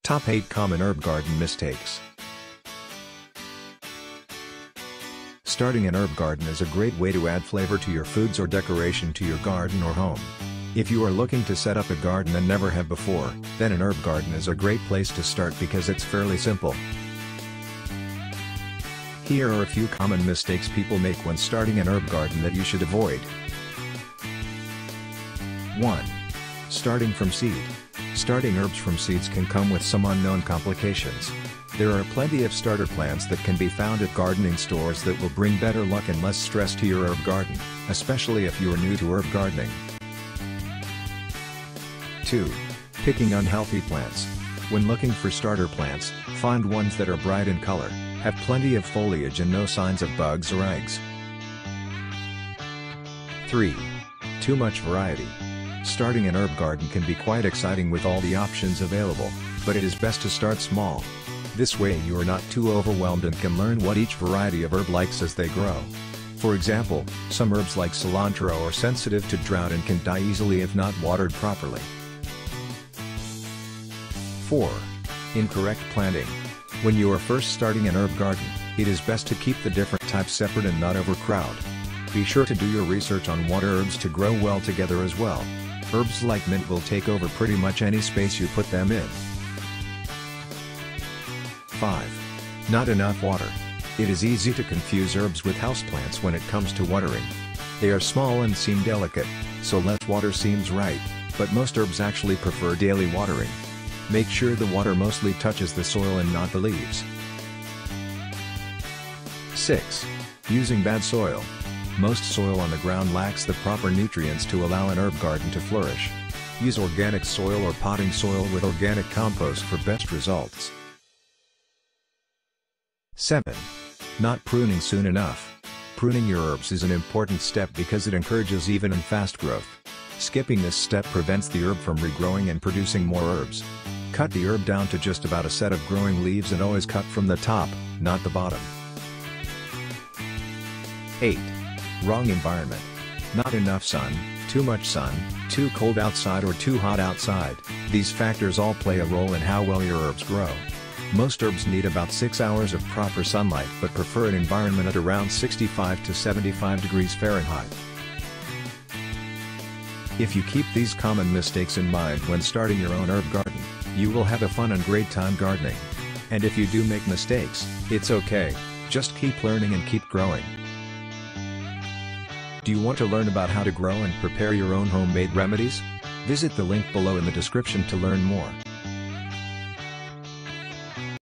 Top 8 Common Herb Garden Mistakes. Starting an herb garden is a great way to add flavor to your foods or decoration to your garden or home. If you are looking to set up a garden and never have before, then an herb garden is a great place to start because it's fairly simple. Here are a few common mistakes people make when starting an herb garden that you should avoid. 1. Starting from seed. Starting herbs from seeds can come with some unknown complications. There are plenty of starter plants that can be found at gardening stores that will bring better luck and less stress to your herb garden, especially if you are new to herb gardening. 2. Picking unhealthy plants. When looking for starter plants, find ones that are bright in color, have plenty of foliage and no signs of bugs or eggs. 3. Too much variety. Starting an herb garden can be quite exciting with all the options available, but it is best to start small. This way you are not too overwhelmed and can learn what each variety of herb likes as they grow. For example, some herbs like cilantro are sensitive to drought and can die easily if not watered properly. 4. Incorrect planting. When you are first starting an herb garden, it is best to keep the different types separate and not overcrowd. Be sure to do your research on what herbs to grow well together as well. Herbs like mint will take over pretty much any space you put them in. 5. Not enough water. It is easy to confuse herbs with houseplants when it comes to watering. They are small and seem delicate, so less water seems right, but most herbs actually prefer daily watering. Make sure the water mostly touches the soil and not the leaves. 6. Using bad soil. Most soil on the ground lacks the proper nutrients to allow an herb garden to flourish. Use organic soil or potting soil with organic compost for best results. 7. Not pruning soon enough. Pruning your herbs is an important step because it encourages even and fast growth. Skipping this step prevents the herb from regrowing and producing more herbs. Cut the herb down to just about a set of growing leaves and always cut from the top, not the bottom. 8. Wrong environment. Not enough sun, too much sun, too cold outside or too hot outside. These factors all play a role in how well your herbs grow. Most herbs need about 6 hours of proper sunlight but prefer an environment at around 65 to 75 degrees Fahrenheit. If you keep these common mistakes in mind when starting your own herb garden, you will have a fun and great time gardening. And if you do make mistakes, it's okay, just keep learning and keep growing. Do you want to learn about how to grow and prepare your own homemade remedies? Visit the link below in the description to learn more.